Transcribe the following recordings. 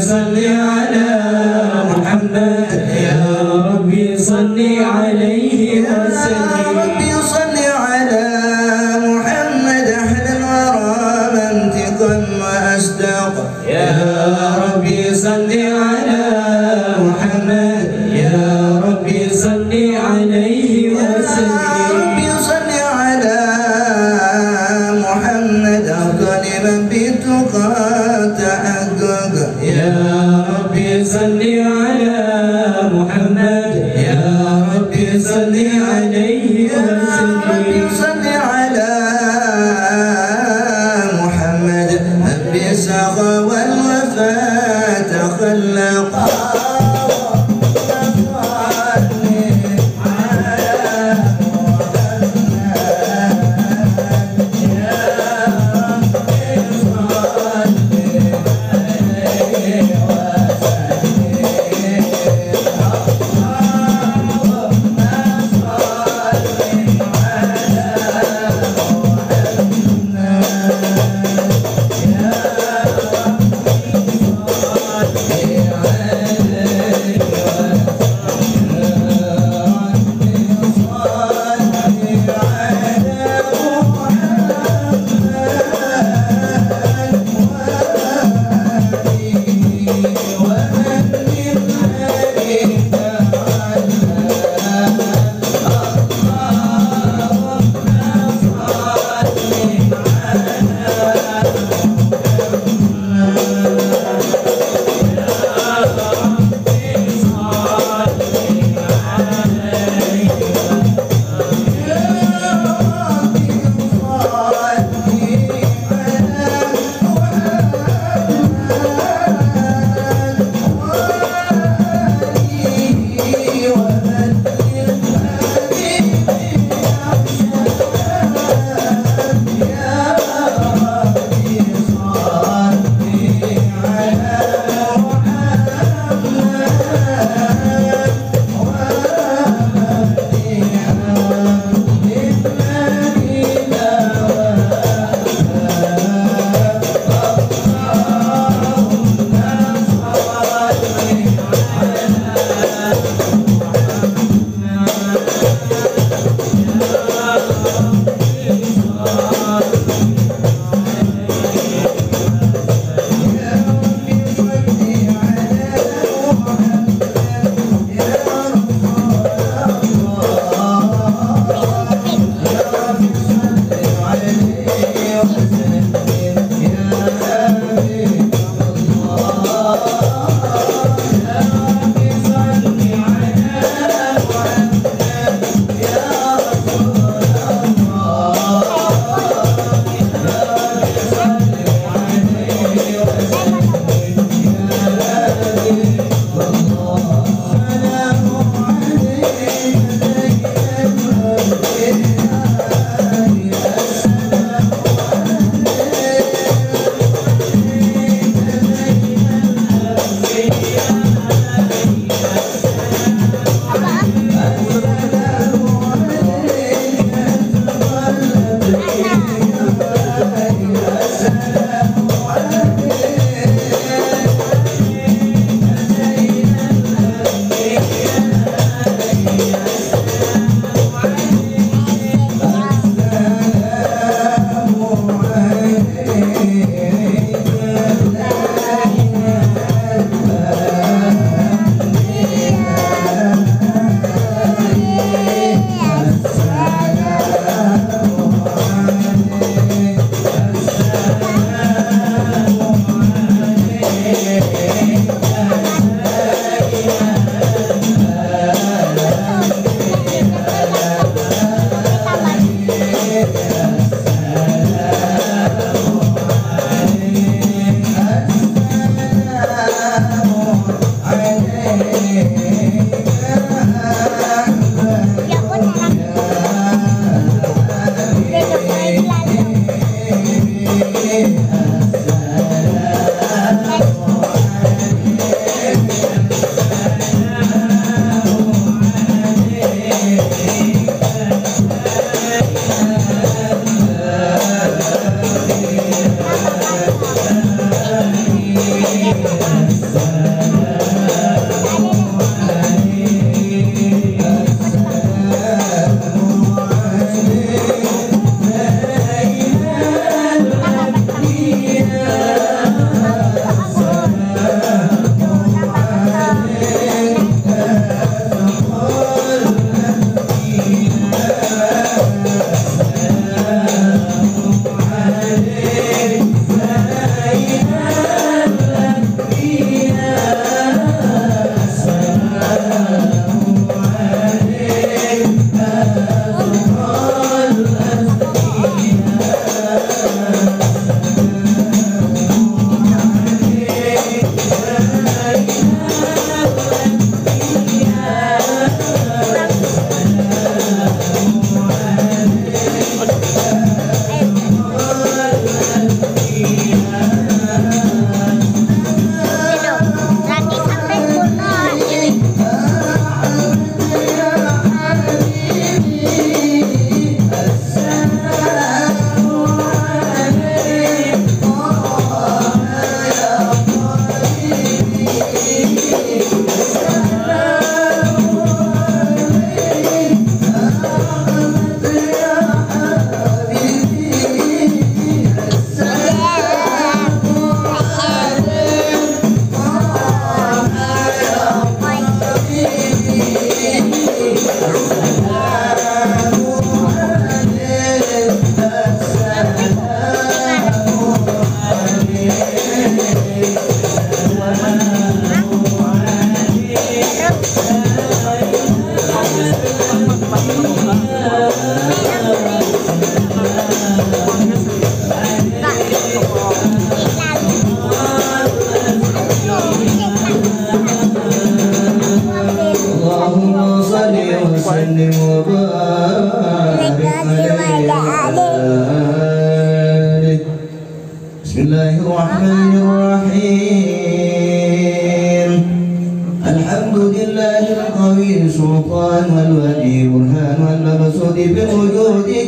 صل على محمد يا ربي صل عليه وسلم. يا ربي صل على محمد أحلى الورى منطقا وأصدق. يا ربي صل على محمد يا ربي صل عليه وسلم. يا ربي صل على محمد أفضل من بالتقى تحقق. يا ربي صل على محمد يا ربي صل عليه وسلم. يا ربي صل على محمد من بالسخا والوفاء تخلق.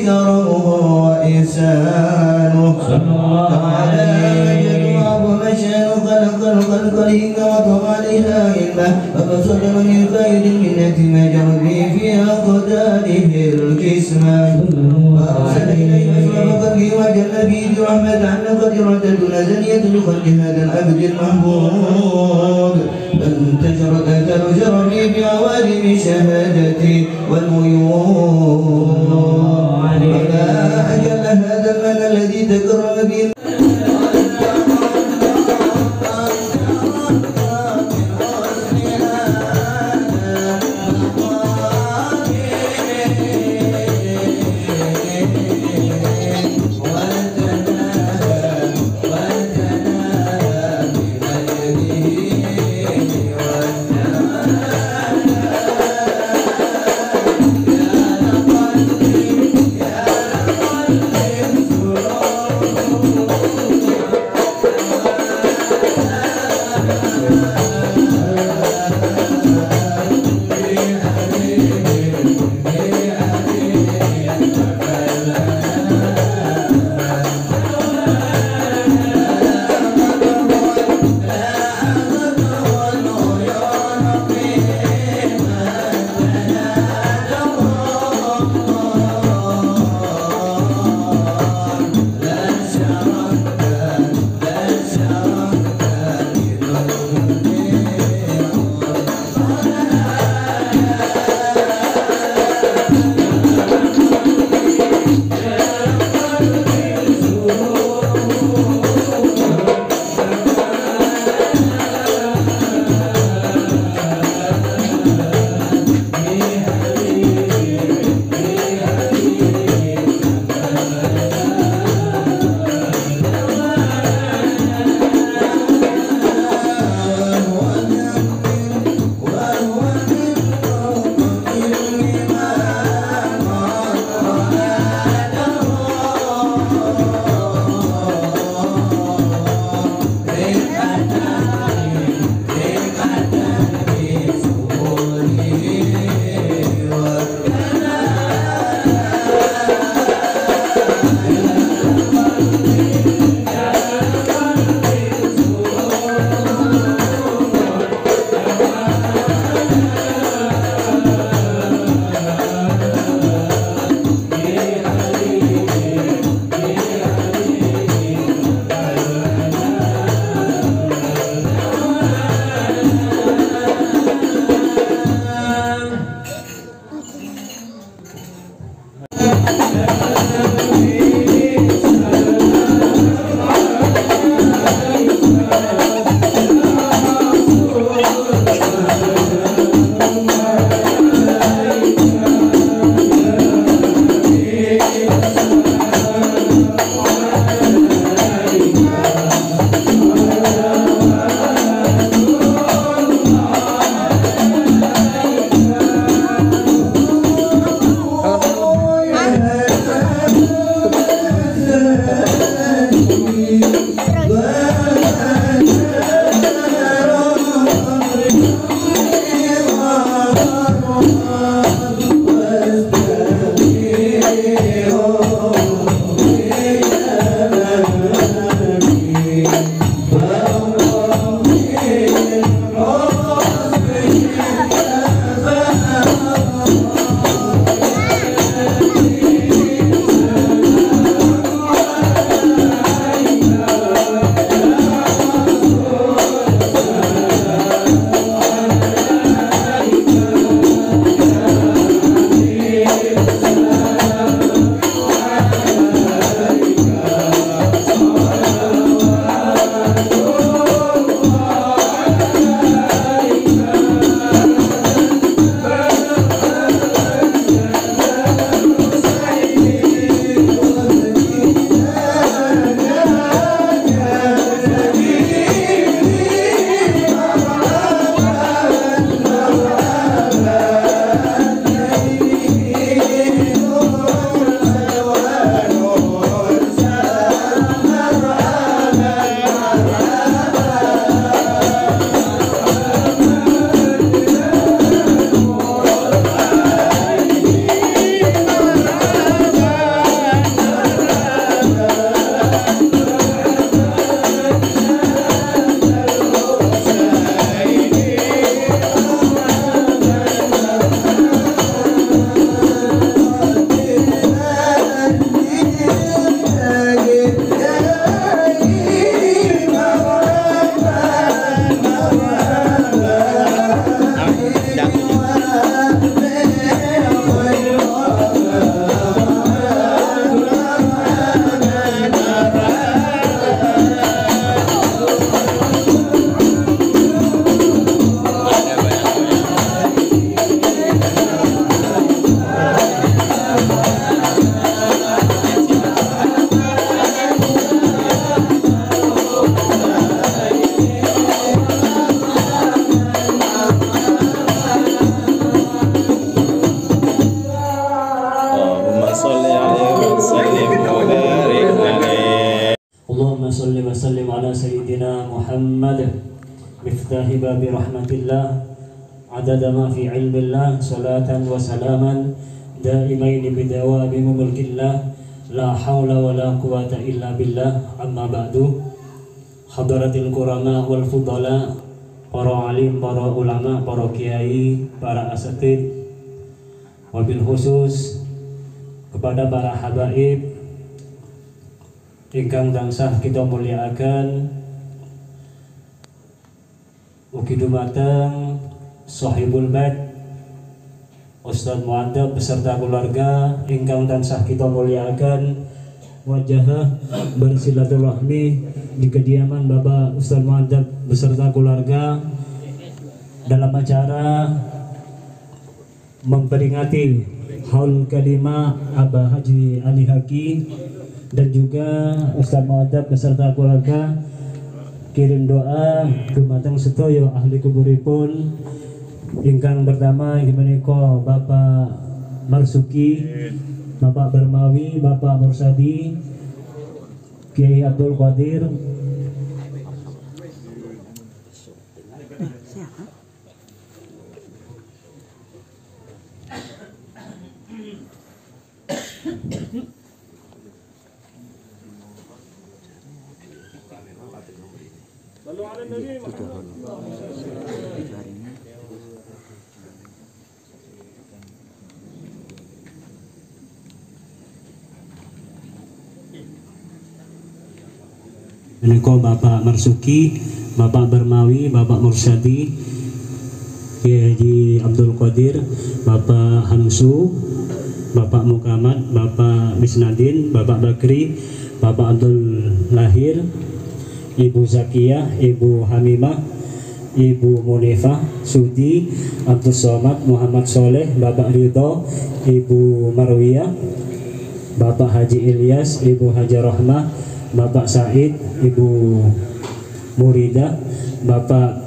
كرمه وإحسانه تعالى مجد وعظم شأنه خلق الخلق لحكمة عليها علمه فبسط من خير المنة ما جرت به في أقداره الكسمة وأرسل إليه أشرف خلقه وجل به برحمة أن قد ردت نزلية لخلق هذا العبد المحبوب انتشرت أثر شرفه بعوالم شهادتي والعيون وما أجل هذا المنى الذي تكرم به محمد مفتاح باب رحمة الله عدد ما في علم الله صلاة وسلاما دائمين بدوام ملك الله لا حول ولا قوة إلا بالله. أما بعد. Hadaratil kurama wal fudala, para alim, para ulama, para kiai, para asatid, wabil khusus kepada para habaib ingkang tansah kita mulyakaken, ugi dumateng sahibul bait Ustaz Muadzab beserta keluarga ingkang tansah kita mulyakaken, wajah bersilaturahmi di kediaman Bapak Ustaz Muadzab beserta keluarga dalam acara memperingati haul kelima Abah Haji Ali Haki, dan juga Ustaz Muadzab beserta keluarga kirim doa dumateng sedaya ahli kuburipun. Ingkang pertama inggih menika Bapak Marsuki, Bapak Bermawi, Bapak Mursadi, Kiai Abdul Qadir, menika Bapak Marsuki, Bapak Bermawi, Bapak Mursadi, Kiai Haji Abdul Qadir, Bapak Hamsu, Bapak Mukamat, Bapak Misnadin, Bapak Bakri, Bapak Abdul Lahir, Ibu Zakiyah, Ibu Hamimah, Ibu Munifah, Sudi, Abdul Somad, Muhammad Soleh, Bapak Ridho, Ibu Marwiyah, Bapak Haji Ilyas, Ibu Haji Rahmah, Bapak Said, Ibu Muridah, Bapak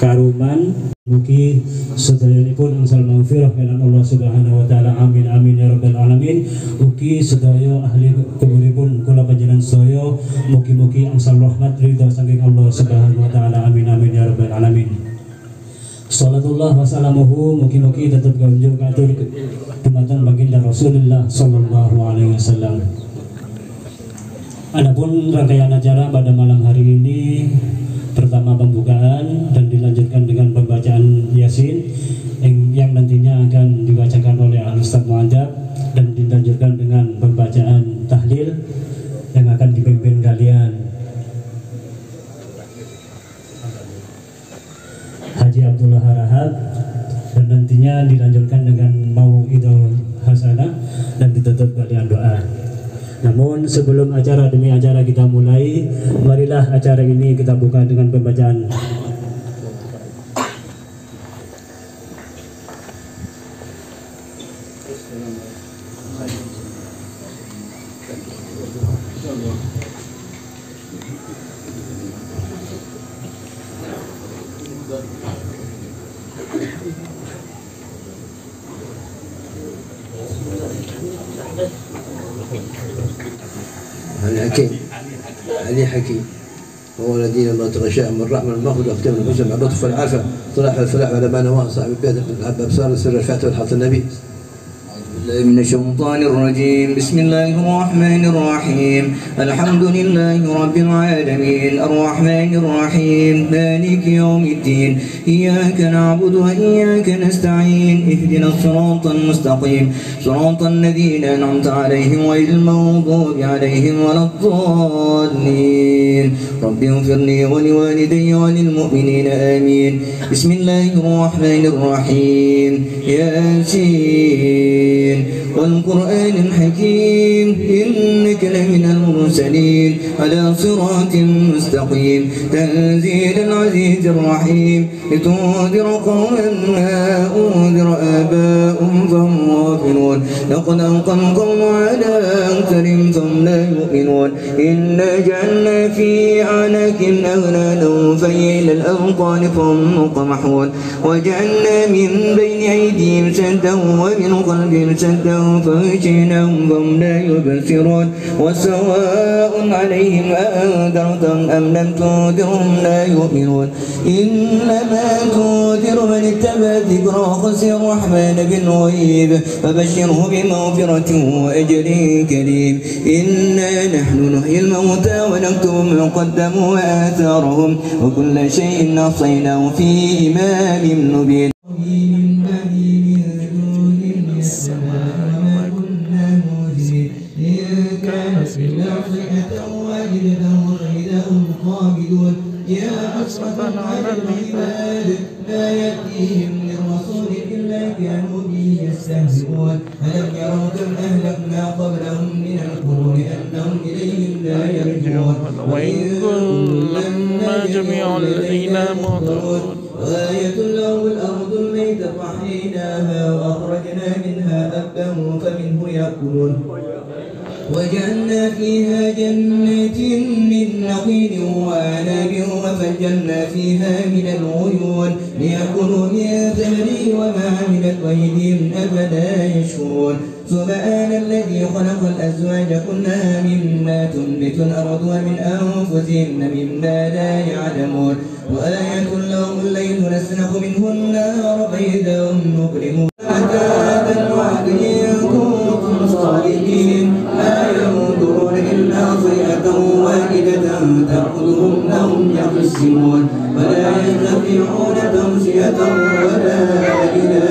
Karuman. Mugi sedayanipun angsal maghfirah kelan Allah Subhanahu wa taala. Amin amin ya rabbal alamin. Ugi sedaya ahli kuburipun kula panjenengan sedaya mugi-mugi angsal rahmat ridha saking Allah Subhanahu wa taala. Amin amin ya rabbal alamin. Salatullah wa salamuhu mugi-mugi tetep kanjeng katur dumateng baginda Rasulullah sallallahu alaihi wasallam. Adapun rangkaian acara pada malam hari ini, pertama pembukaan dan dilanjutkan dengan pembacaan Yasin yang nantinya akan dibacakan oleh Ustaz Muadzab, dan dilanjutkan dengan pembacaan tahlil yang akan dipimpin kalian Haji Abdullah Harahap, dan nantinya dilanjutkan dengan Mau'idul Hasanah dan ditutup kalian doa. Namun sebelum acara demi acara kita mulai, marilah acara ini kita buka dengan pembacaan علي حكيم هو الذين ما تغشاهم من رحمة المغفرة واختم الحسن مع اللطف والعافية صلاح الفلاح على ما نواه صاحب البيت أبصار سر الفاتحة والحط النبي. من الشيطان الرجيم. بسم الله الرحمن الرحيم. الحمد لله رب العالمين الرحمن الرحيم مالك يوم الدين إياك نعبد وإياك نستعين اهدنا الصراط المستقيم صراط الذين أنعمت عليهم غير المغضوب عليهم ولا الضالين. رب اغفر لي ولوالدي وللمؤمنين آمين. بسم الله الرحمن الرحيم. ياسين والقرآن الحكيم إنك لمن المرسلين على صراط مستقيم تنزيل العزيز الرحيم لتنذر قوما ما أنذر آباؤهم فهم غافلون لقد ألقى القول على أكثرهم فهم لا يؤمنون إنا جعلنا في أعناقهم أغلالا فهي إلى الأذقان فهم مقمحون وجعلنا من بين أيديهم سدا ومن خلفهم سدا فغشيناهم فهم لا يبصرون وسواء عليهم أنذرتهم أم لم تنذرهم لا يؤمنون إنما تنذر من اتبع الذكر وخسر الرحمن بالغيب فبشره بمغفرة وأجر كريم إنا نحن نحيي الموتى ونكتب ما قدموا وآثارهم وكل شيء أحصيناه في إمام مبين يا حسرة على العباد لا يأتيهم من رسول إلا كانوا به يستهزئون ألم يروا كم أهلكنا قبلهم من القرون أنهم إليهم لا يرجعون وإن لما جميع الذين مضرون وآية لهم الأرض الميتة فأحييناها وأخرجنا منها أبا فمنه يأكلون وجعلنا فيها جنات من نخيل وأعناب وفجرنا فيها من العيون ليأكلوا من ثمره وما عملت أيديهم أفلا يشكرون سبحان الذي خلق الأزواج كلها مما تنبت الأرض ومن أنفسهم مما لا يعلمون وآية لهم الليل نسلخ منه النار فإذا هم مظلمون عذاب الوعد إن كنتم صادقين لا ينظرون إلا صيحة واحدة تأخذهم لهم يخصمون ولا يستطيعون توصية ولا إلى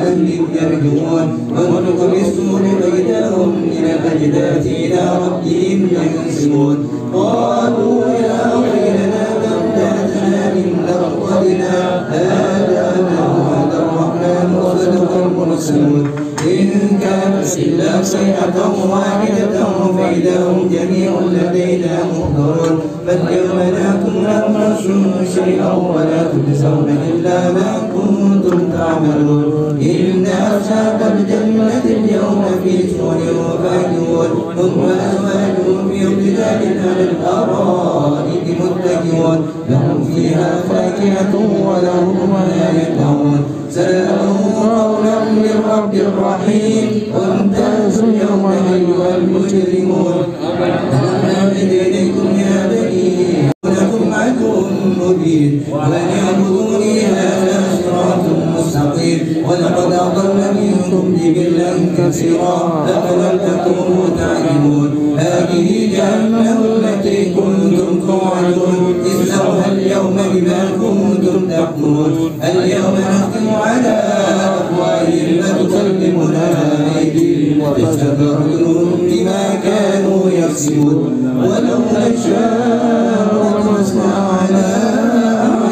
أهلهم يرجعون ونطق بالسور بينهم من الأجداث إلى ربهم ينسبون قالوا يا ويلنا كم تأتنا من مرقدنا هذا ما وعد الرحمن وصدق المرسلون إن كانت إلا صيحة واحدة فإذا هم جميع لدينا محضرون فاليوم لا تظلمون نفس شيئا ولا تجزون إلا ما كنتم تعملون إن أصحاب الجنة اليوم في سرور فاكهون هم وأزواجهم في ظلال على الأرائك متكئون لهم فيها فاكهة ولهم ما يدعون سلام قولا من رب رحيم وامتازوا اليوم أيها المجرمون ألم إليكم يا بني لكم عدو مبين وأن يعبدوني هذا صراط مستقيم ولقد أضل منكم جبلا كثيرا أفلم تكونوا تعلمون هذه جهنم التي كنتم توعدون اصلوها اليوم بما كنتم تكفرون اليوم نختم على أفواههم وتكلمنا أيديهم وتشهد أرجلهم بما كانوا يكسبون ولو نشاء لمسنا على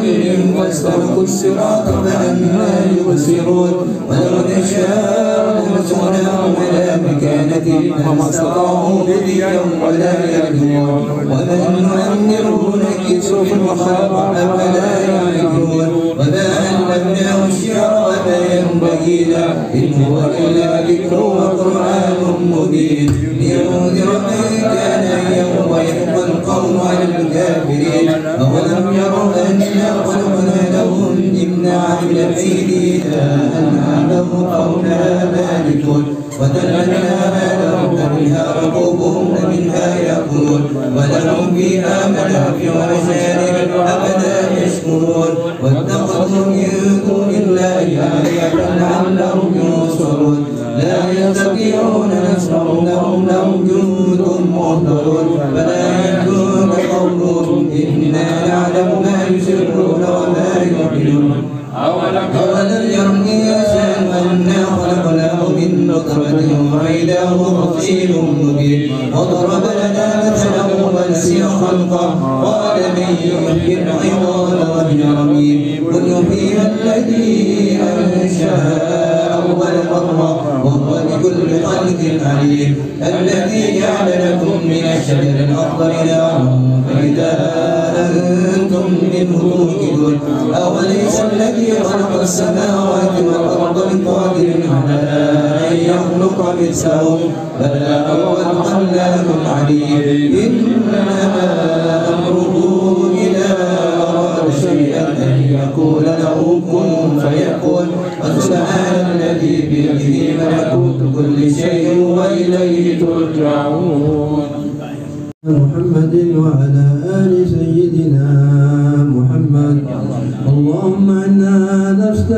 أعينهم واستبقوا الصراط فأنى يبصرون ولو نشاء لمسناهم على مكانتهم فما استطاعوا مضيا ولا يرجعون ومن نعمره نكسه في الخلق أفلا يعقلون وما علمناه الشعر وما ينبغي له إن هو إلا ذكر وقرآن مبين لينذر من كان يوم ويحق القول على الكافرين أولم يروا أنا خلقنا لهم مما عملت أيدينا أنعامه قولها مالكون وذللناها لهم فمنها ركوبهم ومنها يأكلون ولهم فيها منافع ومشارب أفلا يشكرون واتخذوا من دون الله آلهة لعلهم ينصرون لا يستطيعون نصرهم لهم جند محضرون فلا يحزنك قولهم إنا نعلم ما يسرون وما يعلنون أولم ير الإنسان أنا خلقناه من نطفة فإذا هو خصيم مبين وضرب لنا مثلا ونسي خلقه قال من يحيي العظام وهي رميم قل يحييها الذي أنشأها أول مرة وهو بكل خلق عليم الذي جعل لكم من الشجر الأخضر نارا فإذا أنتم منه توقدون أوليس الذي خلق السماوات والأرض بقادر على أن يخلق مثلهم بلى هو الخلاق العليم إنما أمره إذا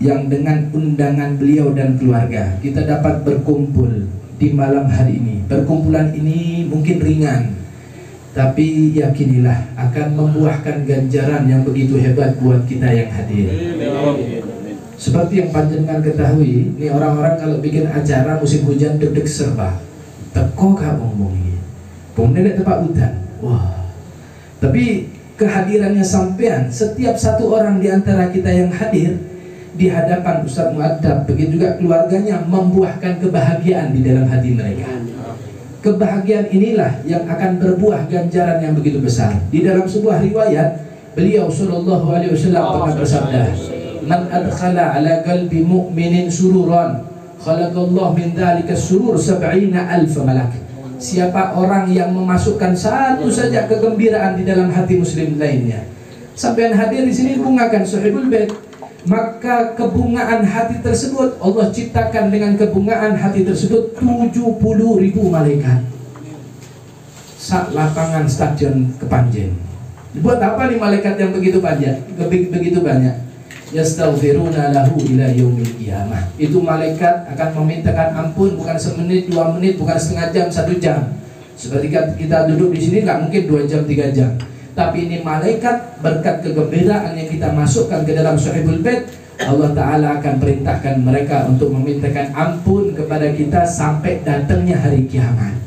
yang dengan undangan beliau dan keluarga kita dapat berkumpul di malam hari ini. Perkumpulan ini mungkin ringan, tapi yakinilah akan membuahkan ganjaran yang begitu hebat buat kita yang hadir. Seperti yang panjenengan ketahui, ini orang-orang kalau bikin acara musim hujan deg-deg serba. Teko kah bong ini? Bong nenek tempat hutan. Wah. Tapi kehadirannya sampean, setiap satu orang di antara kita yang hadir di hadapan Ustaz Muaddab, begitu juga keluarganya, membuahkan kebahagiaan di dalam hati mereka. Kebahagiaan inilah yang akan berbuah ganjaran yang begitu besar. Di dalam sebuah riwayat, beliau sallallahu alaihi wasallam pernah bersabda, "Man adkhala ala qalbi mu'minin sururan, khalaqallahu min dzalika surur 70,000 malak." Siapa orang yang memasukkan satu saja kegembiraan di dalam hati muslim lainnya. Sampai hadir di sini bungakan Sahibul Bait, maka kebungaan hati tersebut Allah ciptakan dengan kebungaan hati tersebut 70.000 malaikat. Sak lapangan stadion Kepanjen. Buat apa nih malaikat yang begitu banyak? Begitu banyak. Yastaghfiruna lahu ila yaumil qiyamah. Itu malaikat akan memintakan ampun bukan semenit, 2 menit, bukan setengah jam, 1 jam. Seperti kita duduk di sini nggak mungkin 2 jam, 3 jam. Tapi ini malaikat berkat kegembiraan yang kita masukkan ke dalam Sahibul Bait, Allah Ta'ala akan perintahkan mereka untuk memintakan ampun kepada kita sampai datangnya hari kiamat.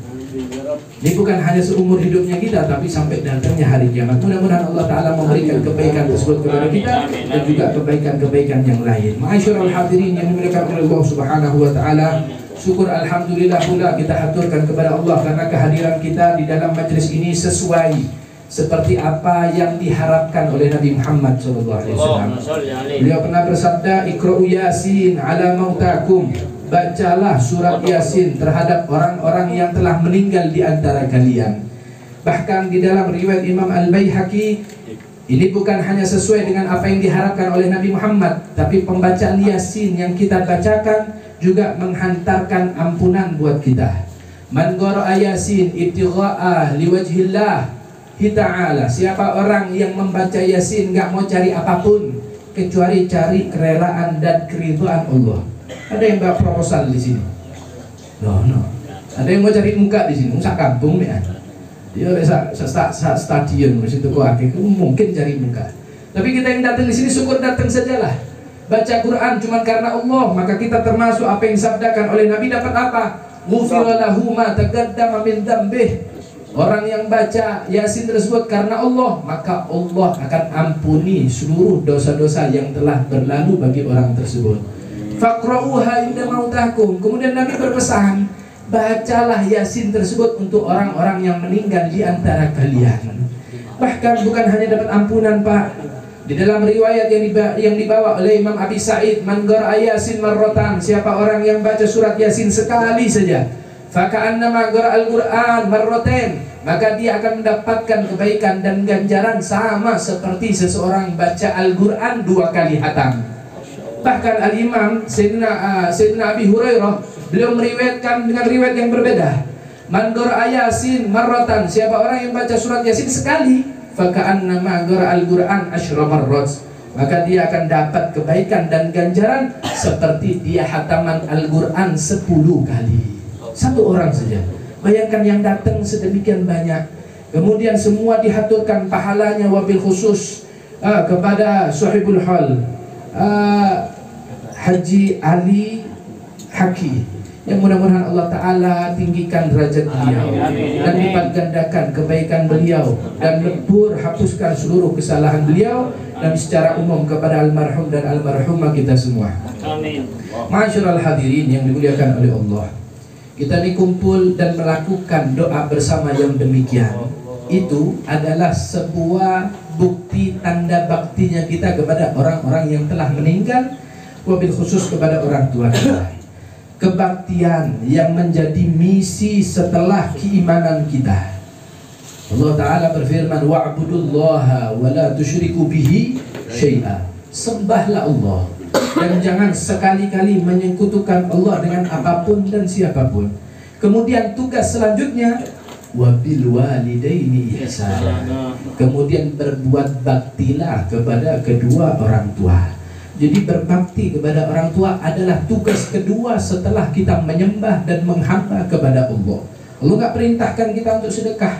Ini bukan hanya seumur hidupnya kita, tapi sampai datangnya hari kiamat. Mudah-mudahan Allah Ta'ala memberikan kebaikan tersebut kepada kita dan juga kebaikan-kebaikan yang lain. Ma'asyiral hadirin yang dimuliakan oleh Allah Subhanahu wa Ta'ala, syukur alhamdulillah pula kita haturkan kepada Allah karena kehadiran kita di dalam majlis ini sesuai seperti apa yang diharapkan oleh Nabi Muhammad SAW. Beliau pernah bersabda, "Iqra'u Yasin ala mautakum." Bacalah surat Yasin terhadap orang-orang yang telah meninggal di antara kalian. Bahkan di dalam riwayat Imam Al-Baihaqi, ini bukan hanya sesuai dengan apa yang diharapkan oleh Nabi Muhammad, tapi pembacaan Yasin yang kita bacakan juga menghantarkan ampunan buat kita. Man qara'a Yasin ibtigha'a liwajhillah Ta'ala. Siapa orang yang membaca Yasin nggak mau cari apapun kecuali cari kerelaan dan keridhaan Allah. Ada yang bawa proposal di sini? No. Ada yang mau cari muka di sini? Musa kampung nih. Dia stadion di situ kok mungkin cari muka. Tapi kita yang datang di sini syukur datang sajalah. Baca Quran cuma karena Allah, maka kita termasuk apa yang disabdakan oleh Nabi dapat apa? Ghufira lahu ma taqaddama min dzambih. Orang yang baca Yasin tersebut karena Allah, maka Allah akan ampuni seluruh dosa-dosa yang telah berlalu bagi orang tersebut. Faqra'uha inda mautakum. Kemudian Nabi berpesan, bacalah Yasin tersebut untuk orang-orang yang meninggal di antara kalian. Bahkan bukan hanya dapat ampunan, Pak. Di dalam riwayat yang dibawa oleh Imam Abi Sa'id, man qara'a Yasin marratan, siapa orang yang baca surat Yasin sekali saja, faka'annama qara'al Qur'an marratain, maka dia akan mendapatkan kebaikan dan ganjaran sama seperti seseorang baca Al-Qur'an 2 kali hatam. Bahkan Al-Imam Sayyidina Abi Hurairah, beliau meriwayatkan dengan riwayat yang berbeda. Man qara'a Yasin marratan, siapa orang yang baca surat Yasin sekali, faka'annama qara'al Qur'an 10 marrat, maka dia akan dapat kebaikan dan ganjaran seperti dia hataman Al-Qur'an 10 kali. Satu orang saja. Bayangkan yang datang sedemikian banyak. Kemudian semua dihaturkan pahalanya wabil khusus kepada Sahibul Hal Haji Ali Haki, yang mudah-mudahan Allah Ta'ala tinggikan derajat beliau dan lipat gandakan kebaikan beliau dan lebur hapuskan seluruh kesalahan beliau dan secara umum kepada almarhum dan almarhumah kita semua. Amin. Ma'asyiral hadirin yang dimuliakan oleh Allah, kita ini kumpul dan melakukan doa bersama yang demikian. Itu adalah sebuah bukti tanda baktinya kita kepada orang-orang yang telah meninggal, wabil khusus kepada orang tua kita. Kebaktian yang menjadi misi setelah keimanan kita. Allah Ta'ala berfirman, wa'budullaha wa la tusyriku bihi syai'a. Sembahlah Allah dan jangan sekali-kali menyekutukan Allah dengan apapun dan siapapun. Kemudian tugas selanjutnya, wabil walidaini ihsana. Kemudian berbuat baktilah kepada kedua orang tua. Jadi berbakti kepada orang tua adalah tugas kedua setelah kita menyembah dan menghamba kepada Allah. Allah nggak perintahkan kita untuk sedekah,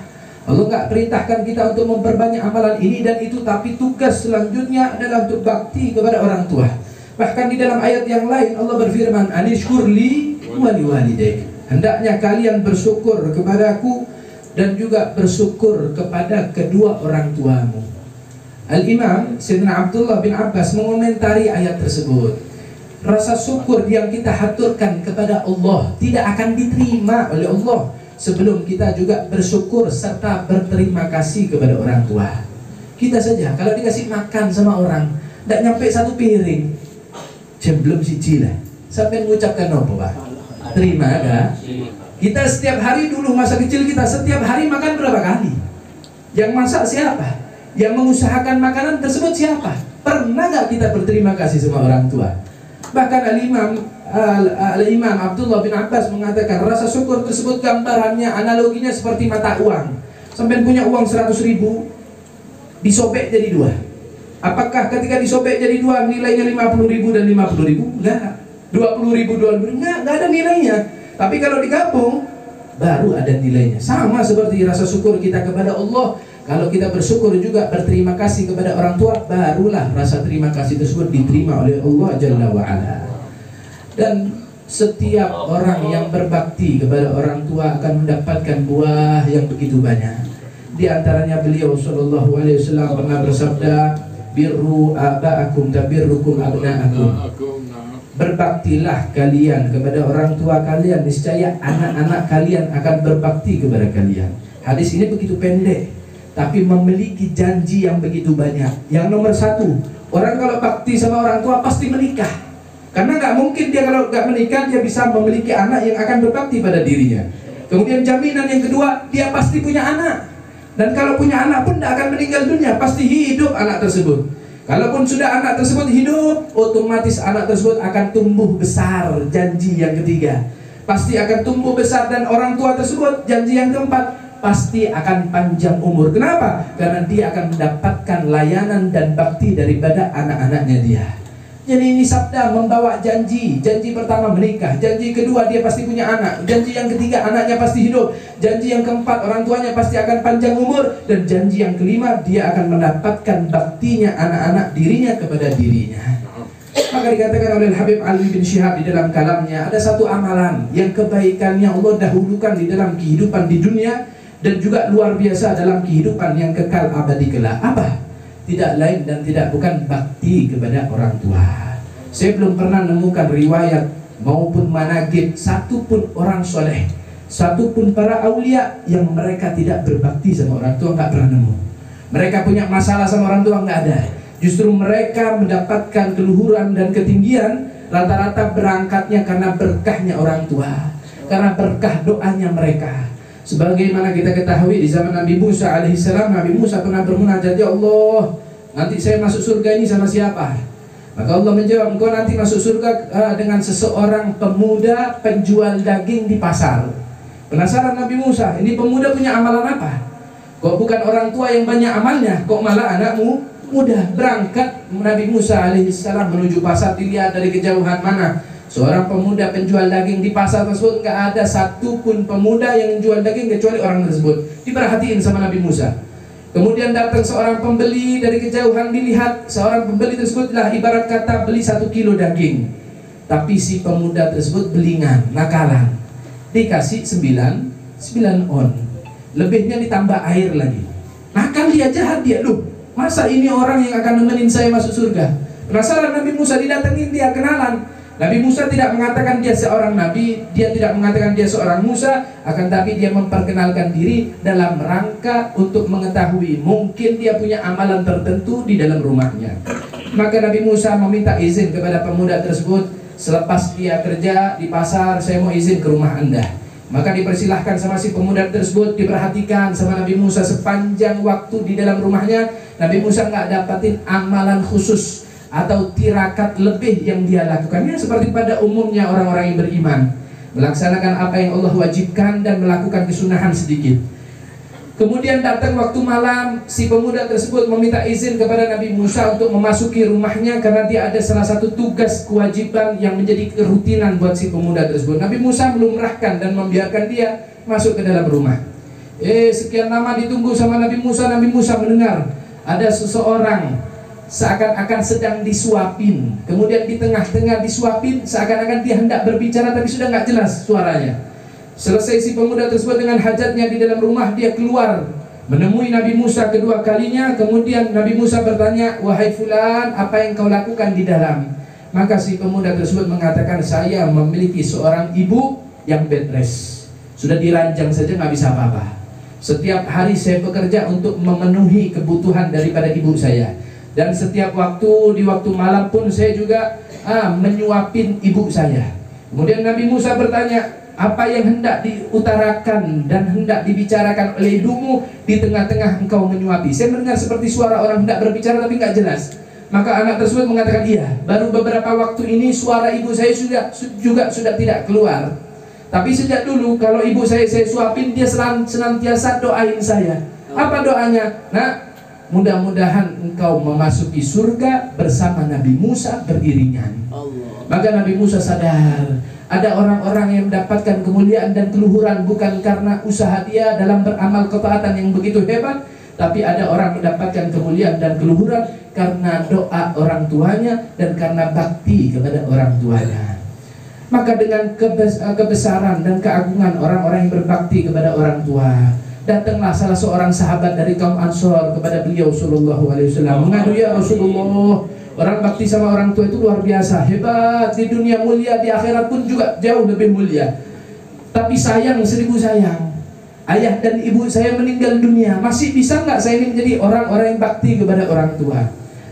Allah nggak perintahkan kita untuk memperbanyak amalan ini dan itu, tapi tugas selanjutnya adalah untuk bakti kepada orang tua. Bahkan di dalam ayat yang lain Allah berfirman, anishkurli wali walidayk, hendaknya kalian bersyukur kepadaku dan juga bersyukur kepada kedua orang tuamu. Al-Imam Sayyidina Abdullah bin Abbas mengomentari ayat tersebut. Rasa syukur yang kita haturkan kepada Allah tidak akan diterima oleh Allah sebelum kita juga bersyukur serta berterima kasih kepada orang tua. Kita saja kalau dikasih makan sama orang tidak nyampe satu piring, belum siji lah, sampai mengucapkan apa Pak? Terima ada. Kita setiap hari dulu masa kecil kita setiap hari makan berapa kali? Yang masak siapa? Yang mengusahakan makanan tersebut siapa? Pernah nggak kita berterima kasih sama orang tua? Bahkan Al-Imam Abdullah bin Abbas mengatakan rasa syukur tersebut gambarannya, analoginya seperti mata uang. Sampai punya uang 100.000 disobek jadi 2. Apakah ketika disobek jadi 2 nilainya 50.000 dan 50.000? Enggak. 20.000 enggak ada nilainya. Tapi kalau digabung baru ada nilainya. Sama seperti rasa syukur kita kepada Allah. Kalau kita bersyukur juga berterima kasih kepada orang tua, barulah rasa terima kasih tersebut diterima oleh Allah Jalla wa'ala. Dan setiap orang yang berbakti kepada orang tua akan mendapatkan buah yang begitu banyak. Di antaranya beliau sallallahu alaihi wasallam pernah bersabda, birru aba'akum tabirrukum abna'akum. Berbaktilah kalian kepada orang tua kalian, niscaya anak-anak kalian akan berbakti kepada kalian. Hadis ini begitu pendek, tapi memiliki janji yang begitu banyak. Yang nomor 1, orang kalau bakti sama orang tua pasti menikah. Karena nggak mungkin dia kalau nggak menikah dia bisa memiliki anak yang akan berbakti pada dirinya. Kemudian jaminan yang kedua, dia pasti punya anak. Dan kalau punya anak pun tidak akan meninggal dunia, pasti hidup anak tersebut. Kalaupun sudah anak tersebut hidup, otomatis anak tersebut akan tumbuh besar. Janji yang ketiga, pasti akan tumbuh besar. Dan orang tua tersebut, janji yang keempat, pasti akan panjang umur. Kenapa? Karena dia akan mendapatkan layanan dan bakti daripada anak-anaknya dia. Jadi ini sabda membawa janji. Janji pertama menikah, janji kedua dia pasti punya anak, janji yang ketiga anaknya pasti hidup, janji yang keempat orang tuanya pasti akan panjang umur, dan janji yang kelima dia akan mendapatkan baktinya anak-anak dirinya kepada dirinya. Maka dikatakan oleh Habib Ali bin Syihab di dalam kalamnya, ada satu amalan yang kebaikannya Allah dahulukan di dalam kehidupan di dunia dan juga luar biasa dalam kehidupan yang kekal abadi kelak. Apa? Tidak lain dan tidak bukan bakti kepada orang tua. Saya belum pernah menemukan riwayat maupun manaqib satupun orang soleh, satupun para aulia yang mereka tidak berbakti sama orang tua, nggak pernah nemu. Mereka punya masalah sama orang tua, nggak ada. Justru mereka mendapatkan keluhuran dan ketinggian rata-rata berangkatnya karena berkahnya orang tua, karena berkah doanya mereka. Sebagaimana kita ketahui di zaman Nabi Musa alaihissalam, Nabi Musa pernah bermunajat, ya Allah, nanti saya masuk surga ini sama siapa? Maka Allah menjawab, engkau nanti masuk surga dengan seseorang pemuda penjual daging di pasar. Penasaran Nabi Musa, ini pemuda punya amalan apa? Kok bukan orang tua yang banyak amalnya, kok malah anakmu muda? Berangkat Nabi Musa alaihissalam menuju pasar, dilihat dari kejauhan mana seorang pemuda penjual daging di pasar tersebut. Nggak ada satupun pemuda yang menjual daging kecuali orang tersebut. Diperhatiin sama Nabi Musa. Kemudian datang seorang pembeli dari kejauhan, dilihat seorang pembeli tersebutlah ibarat kata beli 1 kilo daging. Tapi si pemuda tersebut belingan, nakalan. Dikasih 9 on. Lebihnya ditambah air lagi. Nakal dia, jahat dia. Loh, masa ini orang yang akan nemenin saya masuk surga? Penasaran Nabi Musa, didatengin dia, kenalan. Nabi Musa tidak mengatakan dia seorang nabi, dia tidak mengatakan dia seorang Musa, akan tapi dia memperkenalkan diri dalam rangka untuk mengetahui mungkin dia punya amalan tertentu di dalam rumahnya. Maka Nabi Musa meminta izin kepada pemuda tersebut, selepas dia kerja di pasar, saya mau izin ke rumah Anda. Maka dipersilahkan sama si pemuda tersebut, diperhatikan sama Nabi Musa sepanjang waktu di dalam rumahnya. Nabi Musa nggak dapatin amalan khusus atau tirakat lebih yang dia lakukannya seperti pada umumnya orang-orang yang beriman, melaksanakan apa yang Allah wajibkan dan melakukan kesunahan sedikit. Kemudian datang waktu malam, si pemuda tersebut meminta izin kepada Nabi Musa untuk memasuki rumahnya karena dia ada salah satu tugas kewajiban yang menjadi kerutinan buat si pemuda tersebut. Nabi Musa melumrahkan dan membiarkan dia masuk ke dalam rumah. Sekian lama ditunggu sama Nabi Musa mendengar ada seseorang seakan-akan sedang disuapin. Kemudian di tengah-tengah disuapin, seakan-akan dia hendak berbicara tapi sudah nggak jelas suaranya. Selesai si pemuda tersebut dengan hajatnya di dalam rumah, dia keluar menemui Nabi Musa kedua kalinya. Kemudian Nabi Musa bertanya, "Wahai fulan, apa yang kau lakukan di dalam?" Maka si pemuda tersebut mengatakan, "Saya memiliki seorang ibu yang bed rest, sudah diranjang saja nggak bisa apa-apa. Setiap hari saya bekerja untuk memenuhi kebutuhan daripada ibu saya. Dan setiap waktu, di waktu malam pun saya juga menyuapin ibu saya." Kemudian Nabi Musa bertanya, "Apa yang hendak diutarakan dan hendak dibicarakan oleh ibumu di tengah-tengah engkau menyuapi? Saya mendengar seperti suara orang hendak berbicara tapi nggak jelas." Maka anak tersebut mengatakan, "Iya, baru beberapa waktu ini suara ibu saya juga sudah tidak keluar. Tapi sejak dulu kalau ibu saya suapin, dia senantiasa doain saya." "Apa doanya?" "Nah, mudah-mudahan engkau memasuki surga bersama Nabi Musa beriringan." Maka Nabi Musa sadar, ada orang-orang yang mendapatkan kemuliaan dan keluhuran bukan karena usaha dia dalam beramal ketaatan yang begitu hebat, tapi ada orang mendapatkan kemuliaan dan keluhuran karena doa orang tuanya dan karena bakti kepada orang tuanya. Maka dengan kebesaran dan keagungan orang-orang yang berbakti kepada orang tua, datanglah salah seorang sahabat dari kaum Ansor kepada beliau Sallallahu Alaihi Wasallam mengadu, "Ya Rasulullah, orang bakti sama orang tua itu luar biasa, hebat, di dunia mulia, di akhirat pun juga jauh lebih mulia. Tapi sayang, 1000 sayang, ayah dan ibu saya meninggal dunia, masih bisa nggak saya ini menjadi orang-orang yang bakti kepada orang tua?"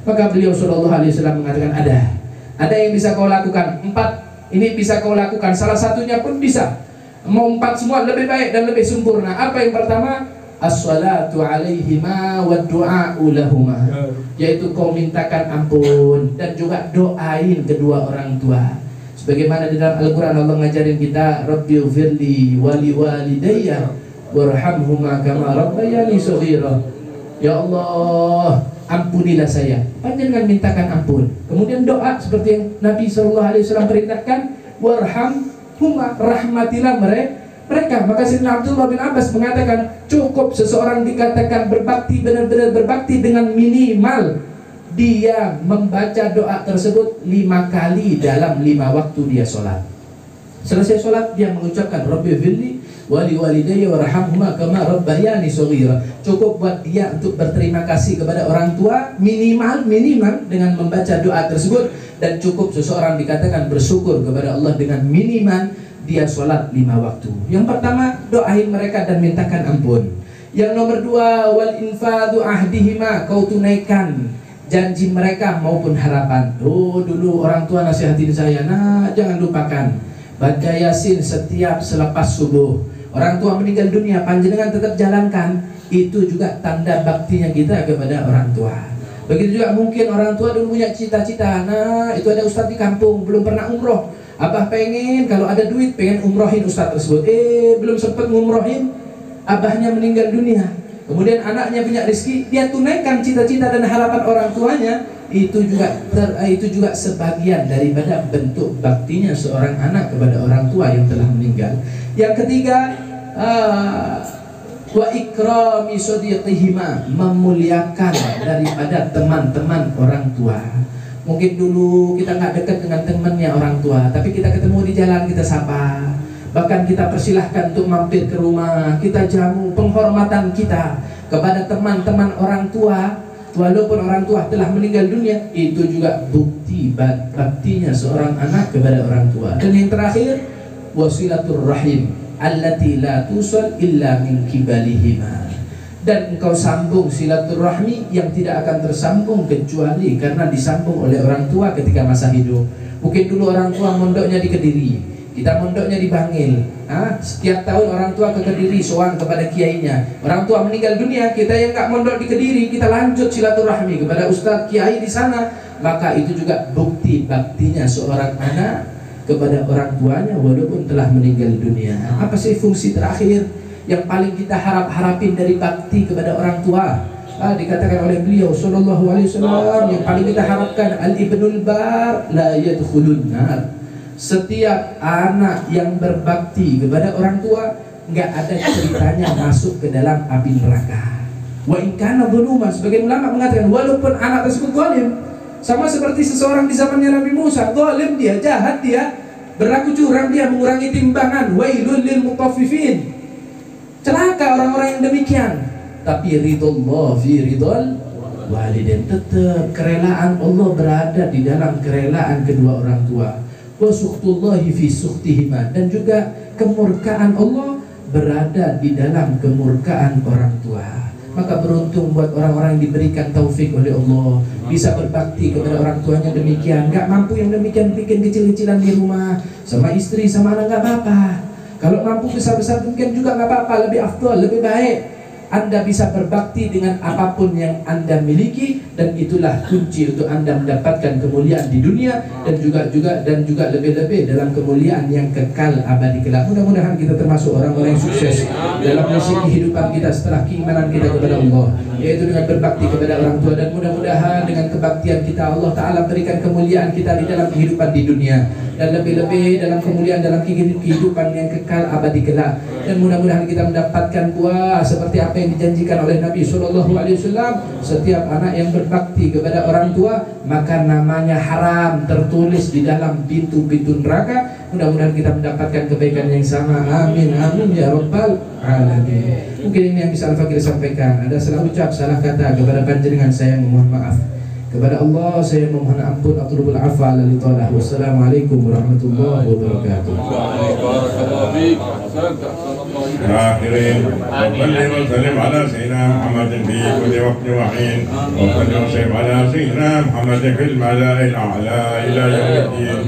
Maka beliau Sallallahu Alaihi Wasallam mengatakan, ada yang bisa kau lakukan, 4 ini bisa kau lakukan, salah satunya pun bisa. Mau 4 semua lebih baik dan lebih sempurna. Apa yang pertama? As-salatu alaihima wa du'a'u lahuma, yaitu kau mintakan ampun dan juga doain kedua orang tua. Sebagaimana di dalam Al-Quran Allah ngajarin kita, "Rabbighfirli wali walidayya warhamhuma kama rabbayani shaghira." Ya Allah, ampunilah saya. Panjenengan mintakan ampun. Kemudian doa seperti yang Nabi SAW perintahkan, "Warhamhuma," rahmatilah mereka. Maka Sayyidina Abdullah bin Abbas mengatakan, cukup seseorang dikatakan berbakti, benar-benar berbakti dengan minimal dia membaca doa tersebut 5 kali dalam 5 waktu dia sholat. Selesai sholat dia mengucapkan, "Rabbighfirli wali walidayya warhamhuma kama rabbayani shaghira." Cukup buat dia untuk berterima kasih kepada orang tua minimal dengan membaca doa tersebut. Dan cukup seseorang dikatakan bersyukur kepada Allah dengan minimal dia sholat 5 waktu. Yang pertama, doain mereka dan mintakan ampun. Yang nomor 2, wal infadu ahdihima, kau tunaikan janji mereka maupun harapan. Dulu orang tua nasihatin saya, jangan lupakan baca Yasin setiap selepas subuh. Orang tua meninggal dunia, panjenengan tetap jalankan. Itu juga tanda baktinya kita kepada orang tua. Begitu juga mungkin orang tua dulu punya cita-cita, itu ada ustadz di kampung belum pernah umroh, abah pengen kalau ada duit pengen umrohin ustadz tersebut, belum sempat ngumrohin, abahnya meninggal dunia. Kemudian anaknya punya rezeki, dia tunaikan cita-cita dan harapan orang tuanya. Itu juga sebagian daripada bentuk baktinya seorang anak kepada orang tua yang telah meninggal. Yang ketiga, wa ikrami sadiqihima, memuliakan daripada teman-teman orang tua. Mungkin dulu kita nggak dekat dengan temannya orang tua, tapi kita ketemu di jalan kita sapa, bahkan kita persilahkan untuk mampir ke rumah, kita jamu penghormatan kita kepada teman-teman orang tua walaupun orang tua telah meninggal dunia. Itu juga bukti baktinya seorang anak kepada orang tua. Dan yang terakhir, wasilatur rahim allati la tusal illa min kibalihima, dan engkau sambung silaturahmi yang tidak akan tersambung kecuali karena disambung oleh orang tua ketika masa hidup. Mungkin dulu orang tua mondoknya di Kediri, kita mondoknya di Bangil. Setiap tahun orang tua ke Kediri sowan kepada kiainya. Orang tua meninggal dunia, kita yang nggak mondok di Kediri, kita lanjut silaturahmi kepada ustadz kiai di sana. Maka itu juga bukti baktinya seorang anak kepada orang tuanya walaupun telah meninggal dunia. Apa sih fungsi terakhir? yang paling kita harapin dari bakti kepada orang tua. Dikatakan oleh beliau sallallahu alaihi wasallam, yang paling kita harapkan al-ibnul bar la yadkhulun nar. Setiap anak yang berbakti kepada orang tua nggak ada ceritanya masuk ke dalam api neraka. Wa in kana dhuluman, sebagian ulama mengatakan walaupun anak tersebut zalim, sama seperti seseorang di zamannya Nabi Musa, zalim dia, jahat dia, berlaku curang dia, mengurangi timbangan. Wailul lil mutaffifin, celaka orang-orang yang demikian. Tapi ridullah fi ridal walidain, tetap kerelaan Allah berada di dalam kerelaan kedua orang tua. Wa sukhtullahi fi sukhtihima, dan juga kemurkaan Allah berada di dalam kemurkaan orang tua. Maka beruntung buat orang-orang yang diberikan taufik oleh Allah, bisa berbakti kepada orang tuanya demikian. Gak mampu yang demikian, bikin kecil-kecilan di rumah sama istri sama anak, gak apa-apa. Kalau mampu besar-besar mungkin juga gak apa-apa, lebih afdal, lebih baik. Anda bisa berbakti dengan apapun yang Anda miliki, dan itulah kunci untuk Anda mendapatkan kemuliaan di dunia dan juga lebih-lebih dalam kemuliaan yang kekal abadi kelak. Mudah-mudahan kita termasuk orang-orang yang sukses dalam misi kehidupan kita setelah keimanan kita kepada Allah, yaitu dengan berbakti kepada orang tua, dan mudah-mudahan dengan kebaktian kita Allah Ta'ala berikan kemuliaan kita di dalam kehidupan di dunia, dan lebih-lebih dalam kemuliaan dalam kehidupan yang kekal abadi kelak. Dan mudah-mudahan kita mendapatkan buah seperti apa yang dijanjikan oleh Nabi Sallallahu Alaihi Wasallam. Setiap anak yang berbakti kepada orang tua maka namanya haram tertulis di dalam pintu-pintu neraka. Mudah-mudahan kita mendapatkan kebaikan yang sama. Amin amin ya rabbal alamin. Mungkin ini yang bisa Al-Fakir sampaikan. Ada salah ucap, salah kata kepada panjenengan, saya memohon maaf. Kepada Allah saya memohon ampun, atlubul afwa li taala. Wassalamualaikum warahmatullahi wabarakatuh. آخرين وصل وسلم على سيدنا محمد في كل وقت وحين وصل وسلم على سيدنا محمد في الملأ الأعلى إلى يوم الدين.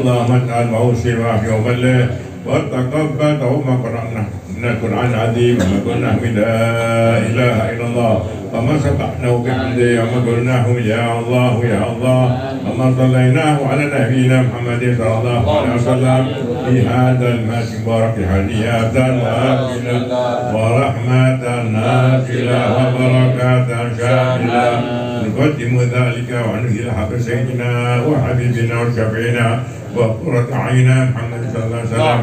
اللهم اجعل موسى وفي وبلغ وتقبل وما قرأنا من القرآن العظيم وما قلنا من لا إله إلا الله وما سبحناه بحمده وما قلناه يا الله يا الله وما صليناه على نبينا محمد صلى الله عليه وسلم في هذا المسجد مبارك هدية وافلة ورحمة نافلة وبركة شاملة نقدم ذلك ونهي حق سيدنا وحبيبنا وشفيعنا وقرة عينا محمد صلى الله عليه وسلم،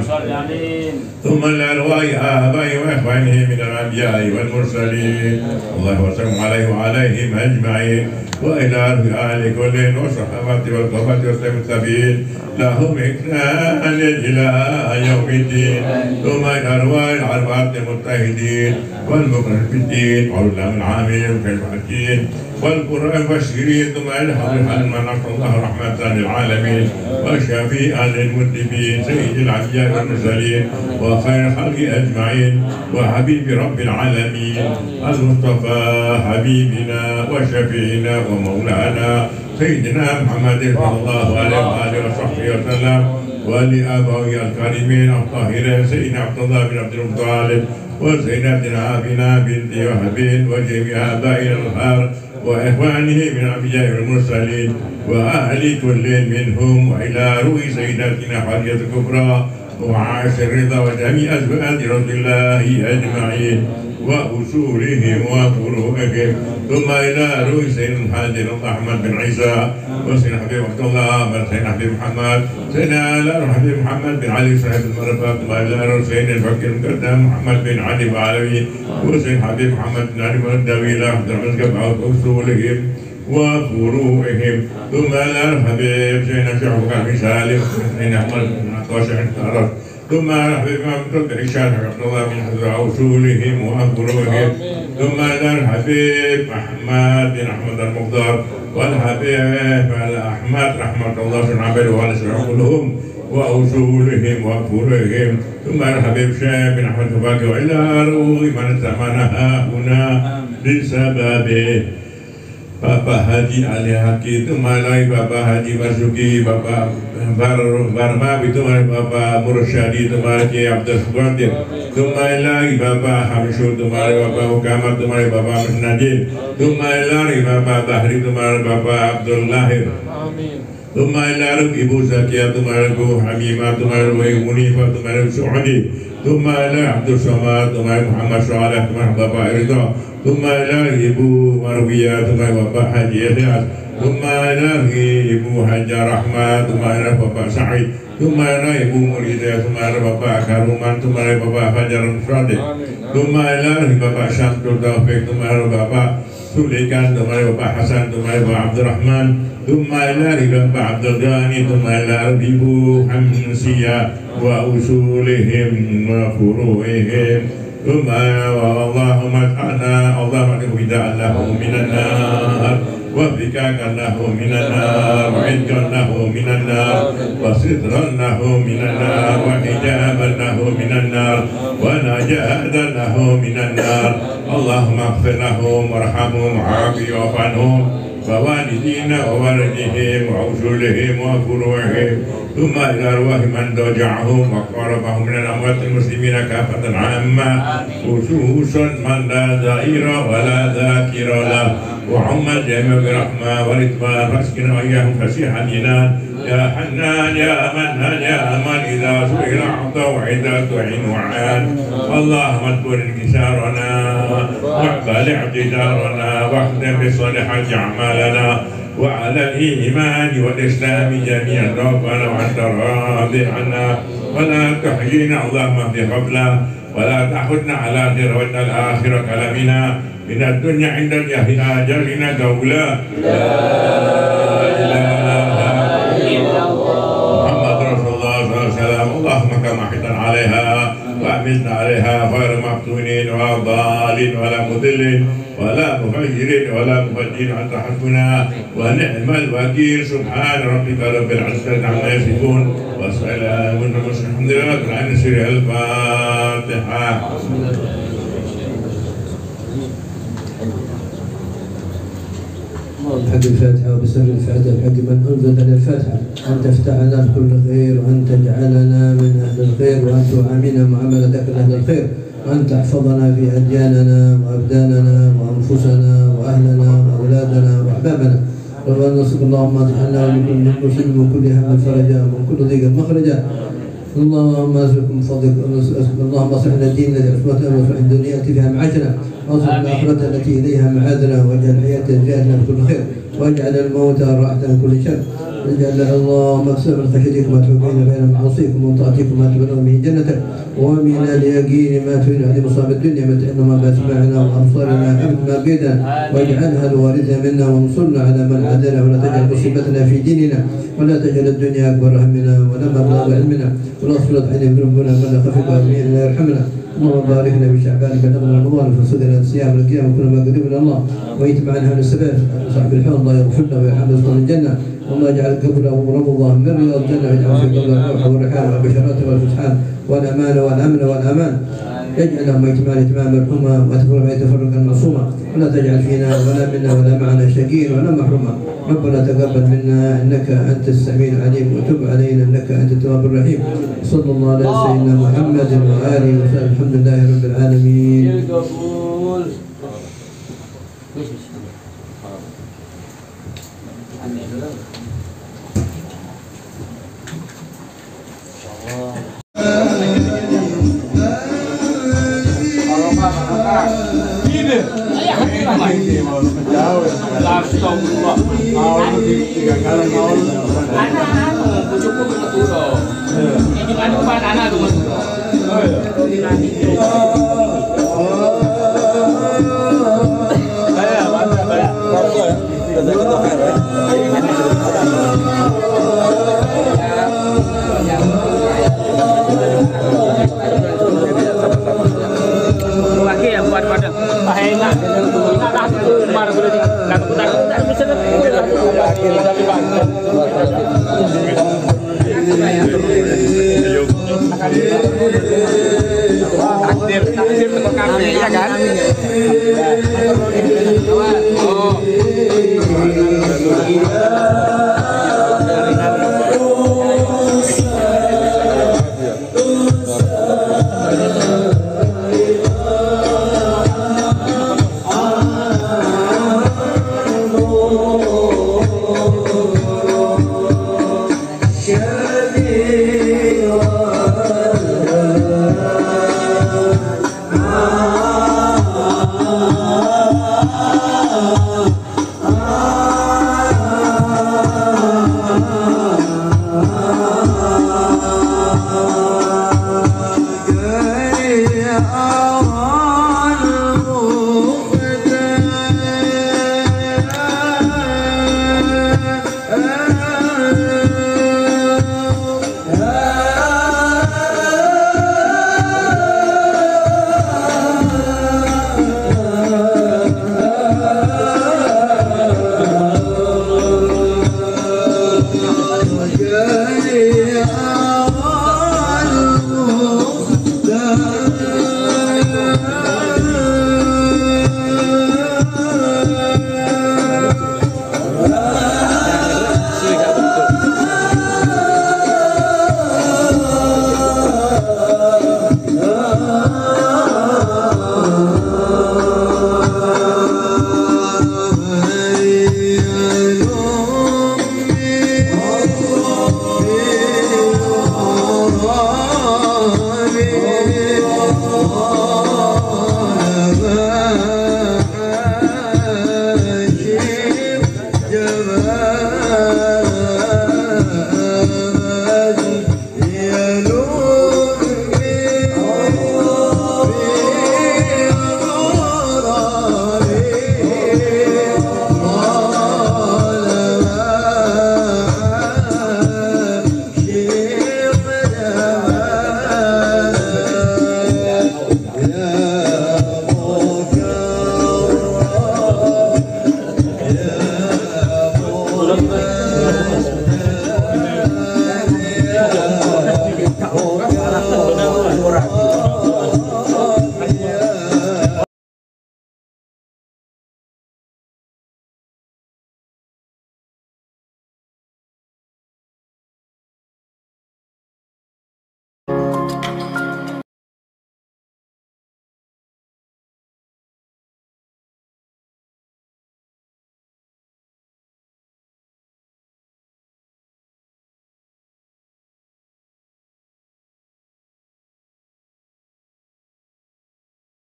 ثم الأرواح آبائه وإخوانه من الأنبياء والمرسلين، الله وسلم عليه وعليهم أجمعين، وإلى آل كل والصحابة والقربة والتابعين لهم إحسان إلى يوم الدين، ثم إلى أرواح الأربعة المجتهدين والمقرن في الدين والعلماء العاملين في الحكيم والقرآن والشريط، ثم إلى حضرة من الله رحمة للعالمين وشفيعا للمذنبين سيد الأنبياء والمرسلين وخير الخلق أجمعين وحبيب رب العالمين المصطفى حبيبنا وشفيعنا ومولانا سيدنا محمد صلى الله عليه وآله وصحبه وسلم، ولآبائه الكريمين الطاهرين سيدنا عبد الله بن عبد المطلب وسيدتنا آمنة بنت وهب وجميع آبائنا الأطهار وإخوانه من الأنبياء والمرسلين وأهل كل منهم، وإلى روح سيدتنا خديجة الكبرى وعائشة الرضا وجميع أزواج رسول الله أجمعين وأصولهم وفروعهم، ثم إلى روح سيدنا الحاج أحمد بن عيسى وسيدنا حبيب عبد الله وسيدنا حبيب محمد سيدنا حبيب محمد بن علي صاحب المرفق، ثم إلى روح سيدنا الفقير المقدم محمد بن علي وعلوي وسيدنا حبيب محمد بن علي والدويلة عبد الرزاق وأصولهم وفروعهم، ثم إلى حبيب سيدنا شيخ بن سالم سيدنا أحمد بن عطاشة الأرض، ثم حبيب محمد بن عشان عبد الله من حضر أصولهم وفروعهم، ثم إلى الحبيب أحمد بن أحمد المختار والحبيب أحمد رحمة الله بن عبد وعلهم وأصولهم وفروعهم، ثم الحبيب شيخ بن أحمد الفاقي، وإلى روح من سمنها هنا بسببه Bapak Haji Ali Haki, itu malai Bapak Haji Masuki, Bapak Barma, itu malai Bapak Mursyadi, itu malai Kiai Abdul Qadir, itu malai Bapak Hamsul, itu malai Bapak Muhammad, itu malai Bapak Musnadin, itu malai Bapak Bahri, itu malai Bapak Abdul Lahir, itu malai Ibu Zakia, itu malai Bu Hamimah, itu malai Bu Munifah, itu malai Su'udi, Thumma ila Abdul Somad, thumma Muhammad Saleh, thumma Bapak Ridho, thumma ila Ibu Marwiyah, thumma Bapak Haji Ilyas, thumma ila Ibu Hajar Rahmat, thumma ila Bapak Sa'id, thumma ila Ibu Muridah, thumma ila Bapak Karuman, thumma ila Bapak Fajar Sadiq, thumma ila Bapak Syamsul Taufik, thumma ila Bapak Sulikan, thumma ila Bapak Hasan, thumma ila Bapak Abdurrahman, thumma ila Bapak Abdul Ghani, thumma ila Ibu Hamsiyah wa usulihim wa furu'ihim, thumma Allahumma ij'al lahu minan nar wa fikakan lahu minan nar wa idkan lahu minan nar wa sitran lahu minan nar wa hijaban lahu minan nar wa najatan lahu minan nar. Allahumma ighfir lahum warhamhum wa'afi wa'fanhum ووالدينا ووالديهم وأصولهم وفروعهم ثم إلى أرواح من ضجعهم وقربهم من الأموات المسلمين كافة عامة خصوصا من لا ضرير ولا ذاكر له وعم الجميع برحمة ورضوان فاسكن وإياهم فسيح الجنان يا حنان يا منان يا من إذا سئل أعطى وإذا تعين وعان. اللهم اذكر انكسارنا واقبل اعتذارنا واختم بصالحات أعمالنا وعلى الإيمان والإسلام جميعا ربنا وأنت راض عنا ولا تحيينا اللهم في قبله ولا تأخذنا على خير الآخرة كلامنا من الدنيا عند أجلنا قولا لا إله إلا الله محمد رسول الله صلى الله عليه وسلم. اللهم كما حيث عليها وأمتنا عليها غير مفتونين ولا ضالين ولا مضلين ولا مغير ولا مفجر. أنت حسبنا ونعم الوكيل. سبحان ربك رب العزة عما يصفون وسلام على المرسلين الحمد لله رب العالمين. سورة الفاتحة. بحق الفاتحة وبسر الفاتحة بحق من أنزل على الفاتحة أن تفتح لنا بكل خير وأن تجعلنا من أهل الخير وأن تعاملنا معاملتك أهل الخير وأن تحفظنا في أدياننا وأبداننا وأنفسنا وأهلنا وأولادنا وأحبابنا. ربنا نسألك اللهم اجعلنا من مسلم وكل هم فرجا ومن كل ضيق مخرجا. اللهم اسألكم فضلك اللهم اصلح لنا الدين الذي عصمتنا واصلح الدنيا التي فيها معاشنا واصلح الآخرة التي إليها معادنا واجعل الحياة زيادنا بكل خير واجعل الموت راحة من كل شر. اجعل اللهم اقسم من خشيتك ما تحبين بين معاصيكم ومن طاعتك ما تبلغ به جنتك ومن اليقين ما تهون عليه مصاب الدنيا متعنا ما باسمعنا وابصارنا اما بيدنا واجعلها الوارث منا وانصرنا على من عادانا ولا تجعل مصيبتنا في ديننا ولا تجعل الدنيا اكبر همنا ولا مبلغ علمنا ولا تسلط علينا بذنوبنا من لا خفق ولا يرحمنا. اللهم بارك لنا في شعبان بلغ رمضان فصدنا الصيام والقيام وكل ما قدمنا الله ويتبعنا هذا السبب صاحب الحوض الله يغفر له ويرحمه ويدخل الجنه. والله يجعل قبره رمضان من رياض الجنه ويجعل في قبره الروح والريحان والبشرات والفتحان والامان والامن والامان. يجعلهم اجتماعا اتمام مرحوما وتفرقا يتفرقا معصوما ولا تجعل فينا ولا منا ولا معنا شقيا ولا محروما. ربنا تقبل منا انك انت السميع العليم وتب علينا انك انت التواب الرحيم. صلى الله على سيدنا محمد واله وسلم. الحمد لله رب العالمين. Takdir untuk kami ya kan? Oh.